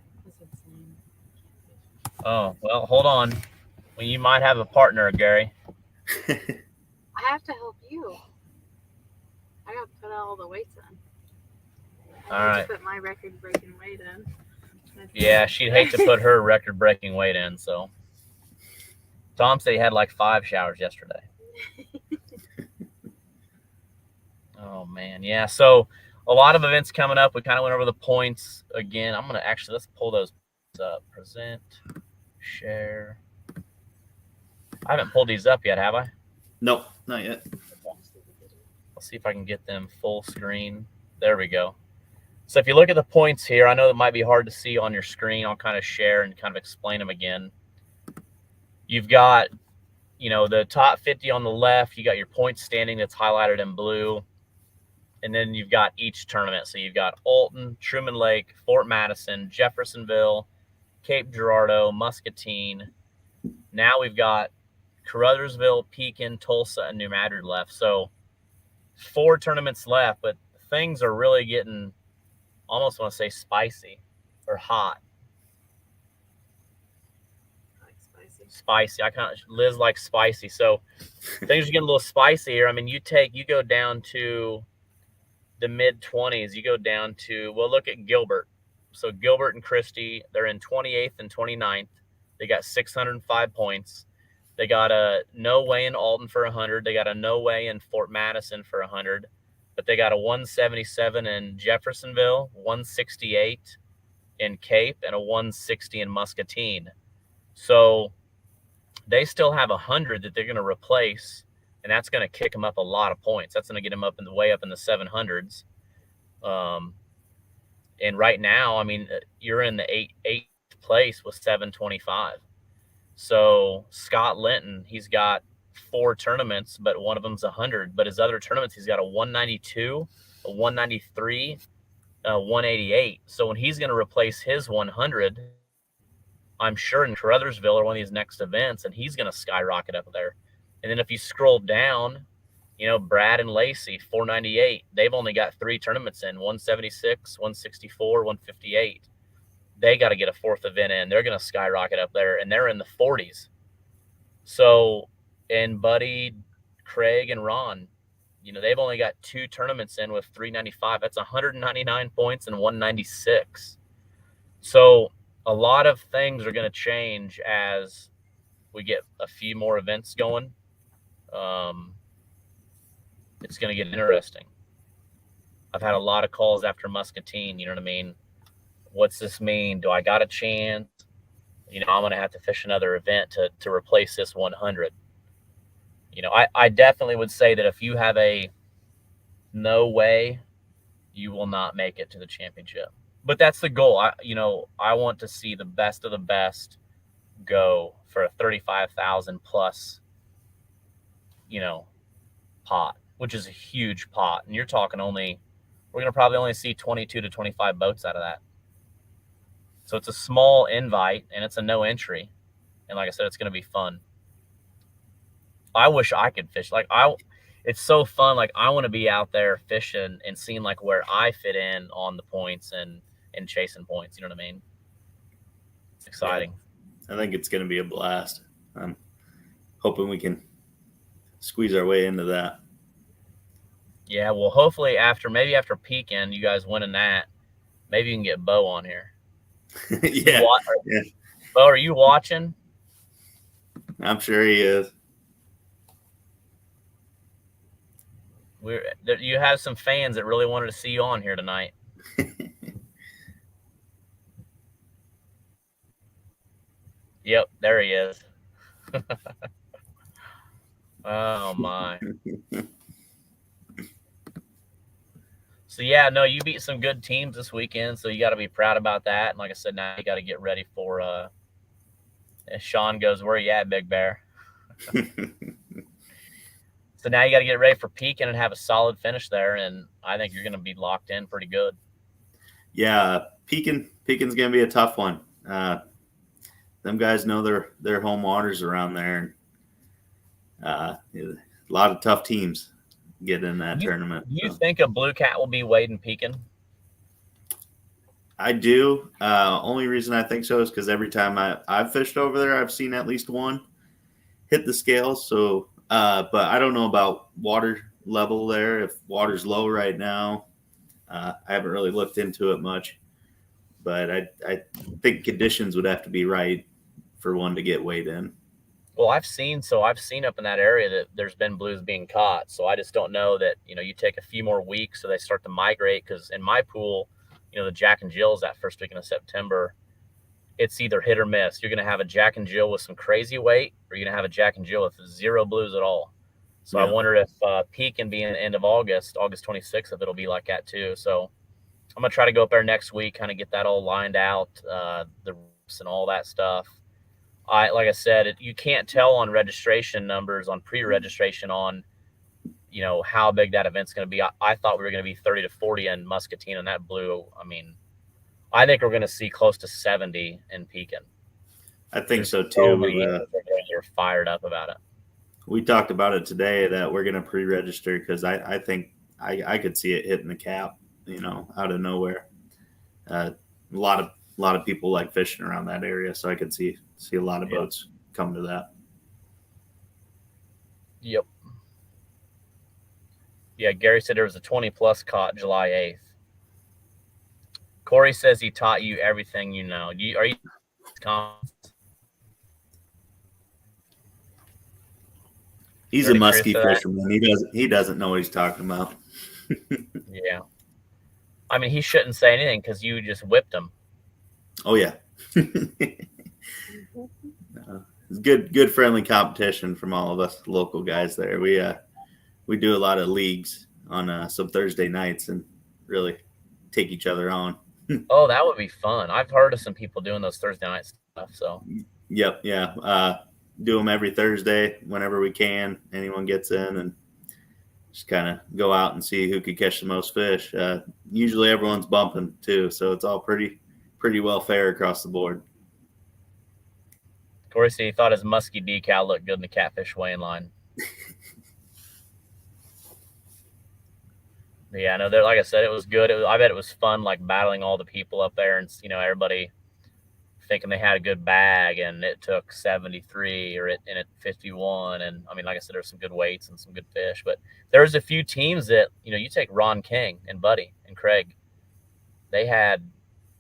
Oh, well, hold on. Well, you might have a partner, Gary. I have to help you. I got to put all the weights in. All I need right. to put my record-breaking weight in. Yeah, she'd hate to put her record-breaking weight in. So, Tom said he had like 5 showers yesterday. Oh man, yeah. So a lot of events coming up. We kind of went over the points again. Let's pull those up. Present, share. I haven't pulled these up yet, have I? Nope, not yet. Let's see if I can get them full screen. There we go. So if you look at the points here, I know it might be hard to see on your screen. I'll kind of share and kind of explain them again. You've got, the top 50 on the left. You got your points standing that's highlighted in blue. And then you've got each tournament. So you've got Alton, Truman Lake, Fort Madison, Jeffersonville, Cape Girardeau, Muscatine. Now we've got Caruthersville, Pekin, Tulsa, and New Madrid left. So 4 tournaments left, but things are really getting, almost want to say spicy or hot. Spicy. Liz likes spicy. So things are getting a little spicy here. I mean, you go down to the mid-20s. You go down to, look at Gilbert. So Gilbert and Christie, they're in 28th and 29th. They got 605 points. They got a no way in Alton for 100. They got a no way in Fort Madison for 100. But they got a 177 in Jeffersonville, 168 in Cape, and a 160 in Muscatine. So they still have 100 that they're going to replace, and that's going to kick them up a lot of points. That's going to get them way up in the 700s. And right now, I mean, you're in the eighth place with 725. So Scott Linton, he's got 4 tournaments, but one of them's 100. But his other tournaments, he's got a 192, a 193, a 188. So when he's going to replace his 100, I'm sure in Caruthersville or one of these next events, and he's going to skyrocket up there. And then if you scroll down, Brad and Lacey, 498, they've only got 3 tournaments in, 176, 164, 158. They got to get a 4th event in. They're going to skyrocket up there, and they're in the 40s. So, and Buddy, Craig, and Ron, they've only got 2 tournaments in with 395. That's 199 points and 196. So a lot of things are going to change as we get a few more events going. It's going to get interesting. I've had a lot of calls after Muscatine. You know what I mean? What's this mean? Do I got a chance? I'm going to have to fish another event to replace this 100. I definitely would say that if you have a no way, you will not make it to the championship. But that's the goal. I want to see the best of the best go for a 35,000 plus, pot, which is a huge pot. And you're talking we're going to probably only see 22 to 25 boats out of that. So it's a small invite and it's a no entry. And like I said, it's going to be fun. I wish I could fish. It's so fun. Like I want to be out there fishing and seeing like where I fit in on the points and chasing points. You know what I mean? It's exciting. Yeah, I think it's going to be a blast. I'm hoping we can squeeze our way into that. Yeah. Well, hopefully maybe after Pekin, you guys winning that, maybe you can get Bo on here. Yeah. Bo, are you watching? I'm sure he is. You have some fans that really wanted to see you on here tonight. Yep, there he is. Oh my. So yeah, no, you beat some good teams this weekend, so you got to be proud about that. And like I said, now you got to get ready for. As Sean goes, "Where you at, Big Bear?" So now you got to get ready for Pekin and have a solid finish there, and I think you're going to be locked in pretty good. Yeah, Pekin's going to be a tough one. Them guys know their home waters around there. A lot of tough teams get in that tournament. Do you think a blue cat will be wading Pekin? I do. Only reason I think so is because every time I've fished over there, I've seen at least one hit the scales. So, but I don't know about water level there. If water's low right now, I haven't really looked into it much. But I think conditions would have to be right for one to get weighed in. Well, I've seen up in that area that there's been blues being caught. So I just don't know that, you take a few more weeks so they start to migrate. Because in my pool, the Jack and Jills that first weekend of September, it's either hit or miss. You're going to have a Jack and Jill with some crazy weight, or you're going to have a Jack and Jill with zero blues at all. So yeah. I wonder if Pekin being the end of August 26th, if it'll be like that too. So I'm going to try to go up there next week, kind of get that all lined out, the routes and all that stuff. Like I said, you can't tell on registration numbers, on pre-registration on, how big that event's going to be. I thought we were going to be 30 to 40 in Muscatine, and that blew. I mean, I think we're going to see close to 70 in Pekin. I think so too. They're fired up about it. We talked about it today that we're going to pre-register because I think I could see it hitting the cap, out of nowhere. A lot of people like fishing around that area, so I could see a lot of boats come to that. Yep. Yeah, Gary said there was a 20-plus caught July 8th. Corey says he taught you everything you know. Are you? He's a musky fisherman. He doesn't know what he's talking about. Yeah. I mean, he shouldn't say anything because you just whipped him. Oh yeah. It's good friendly competition from all of us local guys there. We do a lot of leagues on some Thursday nights and really take each other on. Oh, that would be fun. I've heard of some people doing those Thursday night stuff. So. Yep. Yeah. Do them every Thursday whenever we can. Anyone gets in and just kind of go out and see who could catch the most fish. Usually everyone's bumping too, so it's all pretty well fair across the board. Corey said he thought his musky decal looked good in the catfish weighing line. Yeah, no, like I said, it was good. I bet it was fun, like battling all the people up there, and everybody thinking they had a good bag, and it took 73 or it 51. And I mean, like I said, there's some good weights and some good fish, but there's a few teams that you take Ron King and Buddy and Craig. They had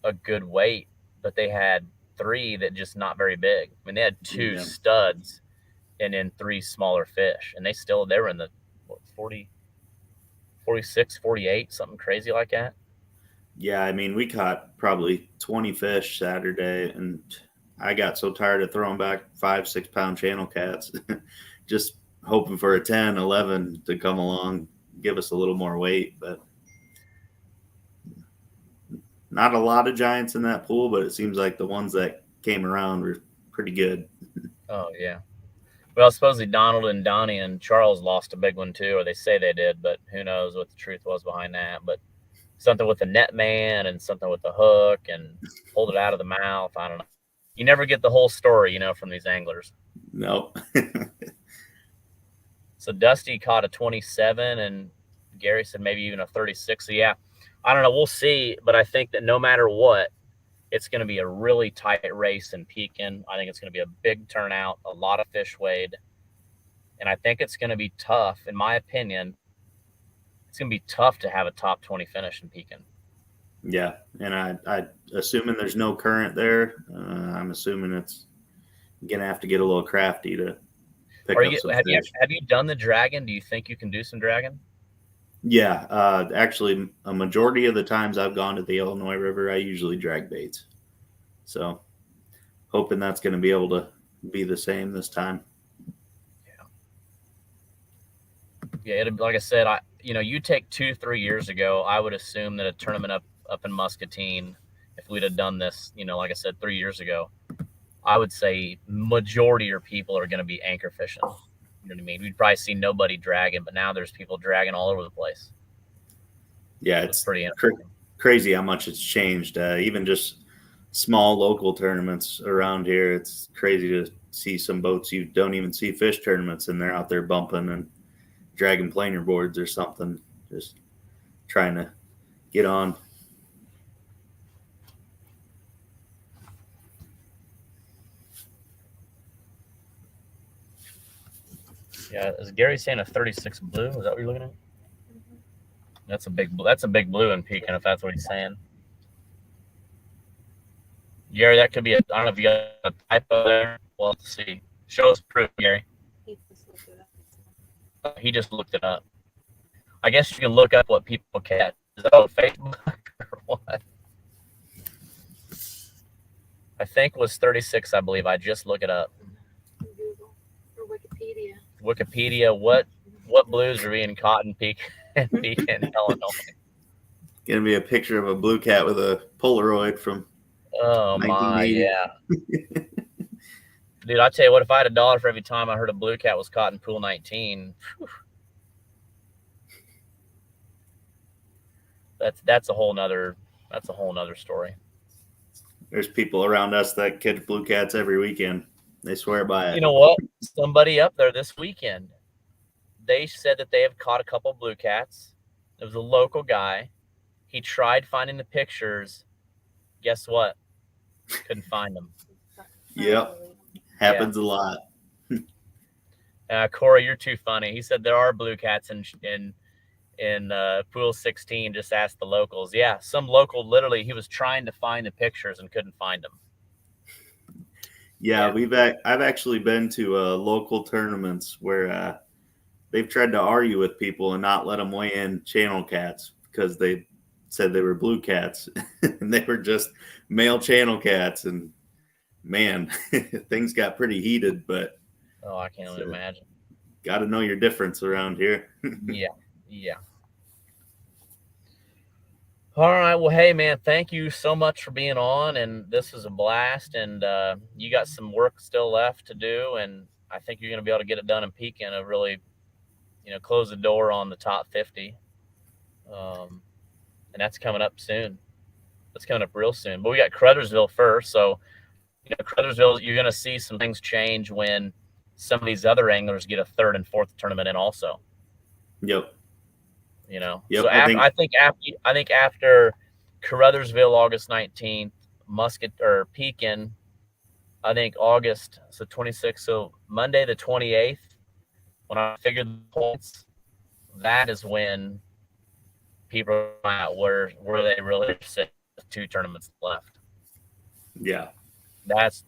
a good weight, but they had 3 that just not very big. I mean, they had 2 studs and then 3 smaller fish, and they were in the 40, 46, 48, something crazy like that. Yeah, I mean, we caught probably 20 fish Saturday, and I got so tired of throwing back 5-6 pound channel cats. Just hoping for a 10, 11 to come along, give us a little more weight, but not a lot of giants in that pool, but it seems like the ones that came around were pretty good. Oh yeah. Well, supposedly Donald and Donnie and Charles lost a big one too, or they say they did, but who knows what the truth was behind that. But something with the net man and something with the hook and pulled it out of the mouth. I don't know. You never get the whole story, from these anglers. Nope. So Dusty caught a 27 and Gary said maybe even a 36. So yeah, I don't know. We'll see. But I think that no matter what, it's going to be a really tight race in Pekin. I think it's going to be a big turnout, a lot of fish weighed. And I think it's going to be tough, in my opinion. It's going to be tough to have a top 20 finish in Pekin. Yeah. And I assuming there's no current there. I'm assuming it's going to have to get a little crafty to pick up some fish. Have you done the dragon? Do you think you can do some dragon? Yeah, actually, a majority of the times I've gone to the Illinois River, I usually drag baits. So, hoping that's going to be able to be the same this time. Yeah, like I said, you take 2-3 years ago, I would assume that a tournament up in Muscatine, if we'd have done this, like I said, 3 years ago, I would say majority of your people are going to be anchor fishing. You know what I mean? We'd probably see nobody dragging, but now there's people dragging all over the place. Yeah, it's pretty interesting. Crazy how much it's changed. Even just small local tournaments around here, it's crazy to see some boats you don't even see fish tournaments, and they're out there bumping and dragging planer boards or something, just trying to get on. Yeah, is Gary saying a 36 blue? Is that what you're looking at? That's a big blue in Pekin, if that's what he's saying. Gary, that could be I don't know if you got a typo there. Well, let's see. Show us proof, Gary. He just looked it up. I guess you can look up what people catch. Is that on Facebook or what? I think it was 36, I believe. I just look it up. Google or Wikipedia. Wikipedia, what blues are being caught in Pekin, Illinois? Gonna be a picture of a blue cat with a Polaroid from. Oh my, yeah. Dude, I tell you what, if I had $1 for every time I heard a blue cat was caught in pool 19, whew, that's a whole nother story. There's people around us that catch blue cats every weekend. They swear by it. You know what? Somebody up there this weekend, they said that they have caught a couple blue cats. It was a local guy. He tried finding the pictures. Guess what? Couldn't find them. Yep. Happens a lot. Corey, you're too funny. He said there are blue cats in pool 16. Just ask the locals. Yeah, some local literally he was trying to find the pictures and couldn't find them. Yeah, I've actually been to local tournaments where they've tried to argue with people and not let them weigh in channel cats because they said they were blue cats and they were just male channel cats. And man, things got pretty heated, but I can't even imagine. Got to know your difference around here. Yeah. All right. Well, hey, man, thank you so much for being on. And this is a blast. And you got some work still left to do. And I think you're going to be able to get it done in Pekin and really, close the door on the top 50. And that's coming up soon. That's coming up real soon. But we got Crothersville first. So, Crothersville, you're going to see some things change when some of these other anglers get a third and fourth tournament in also. Yep. Yep, so I think after Crothersville August 19th, Pekin, I think August 26th. So Monday the 28th, when I figured the points, that is when people are at where they really sit. 2 tournaments left. Yeah,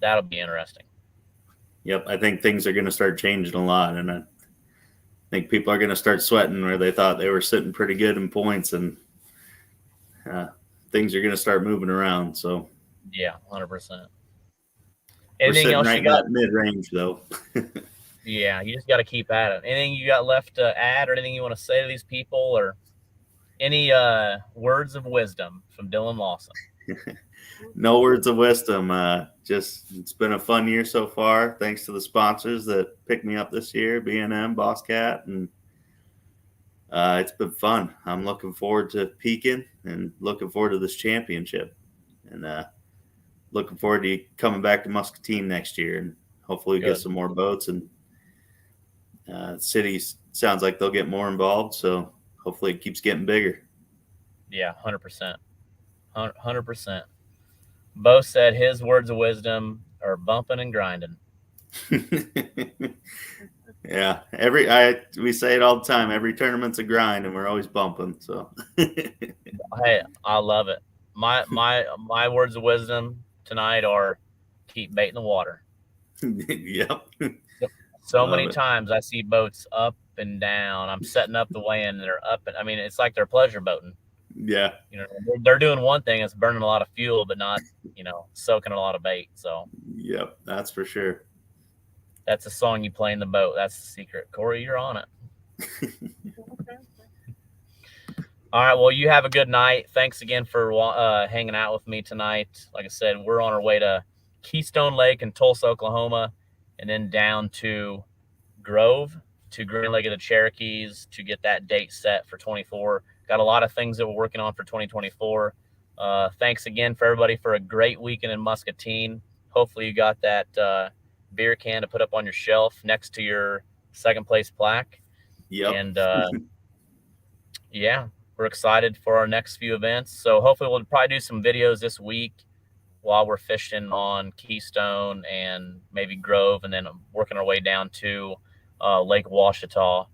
that'll be interesting. Yep, I think things are going to start changing a lot, and I think people are going to start sweating where they thought they were sitting pretty good in points, and things are going to start moving around. So, yeah, 100%. We're sitting right in that mid range, though. Yeah, you just got to keep at it. Anything you got left to add, or anything you want to say to these people, or any words of wisdom from Dylan Lawson? No words of wisdom. Just it's been a fun year so far. Thanks to the sponsors that picked me up this year, B&M, Boss Cat, and it's been fun. I'm looking forward to peaking and looking forward to this championship, and looking forward to coming back to Muscatine next year, and hopefully get some more boats. And cities sounds like they'll get more involved, so hopefully it keeps getting bigger. Yeah, 100%. 100%. Bo said his words of wisdom are bumping and grinding. Yeah, we say it all the time. Every tournament's a grind, and we're always bumping. So, Hey, I love it. My words of wisdom tonight are keep bait in the water. yep. So Love many it. times I see boats up and down. I'm setting up the weigh-in, and they're up, and I mean it's like they're pleasure boating. Yeah. You know, they're doing one thing, it's burning a lot of fuel, but not, soaking a lot of bait. So Yep. That's for sure. that's a song you play in the boat. That's the secret. Corey, you're on it. All right. Well, you have a good night. Thanks again for hanging out with me tonight. Like I said, we're on our way to Keystone Lake in Tulsa, Oklahoma, and then down to Grove to Grand Lake of the Cherokees to get that date set for 24. Got a lot of things that we're working on for 2024. Thanks again for everybody for a great weekend in Muscatine. Hopefully you got that beer can to put up on your shelf next to your second place plaque. Yep. And yeah, we're excited for our next few events. So hopefully we'll probably do some videos this week while we're fishing on Keystone and maybe Grove, and then working our way down to Lake Washita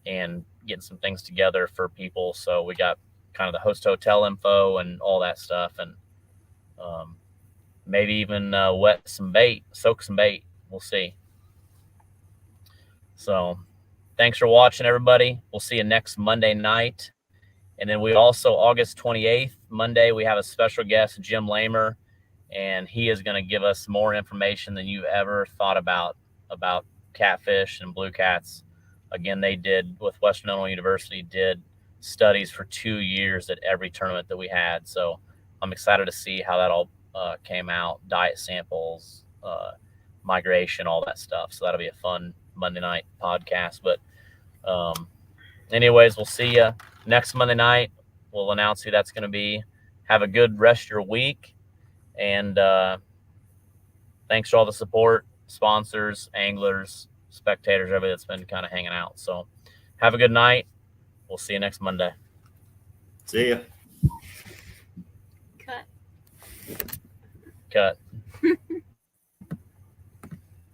and getting some things together for people. So we got kind of the host hotel info and all that stuff, and maybe even wet some bait, soak some bait. We'll see. So thanks for watching, everybody. We'll see you next Monday night. And then we also, August 28th, Monday, we have a special guest, Jim Lamer, and he is going to give us more information than you ever thought about catfish and blue cats. Again, they did, with Western Illinois University, did studies for 2 years at every tournament that we had. So I'm excited to see how that all came out, diet samples, migration, all that stuff. So that'll be a fun Monday night podcast. But anyways, we'll see you next Monday night. We'll announce who that's going to be. Have a good rest of your week. And thanks for all the support, sponsors, anglers, spectators, everybody that's been kind of hanging out. So have a good night. We'll see you next Monday. See ya. Cut. Cut.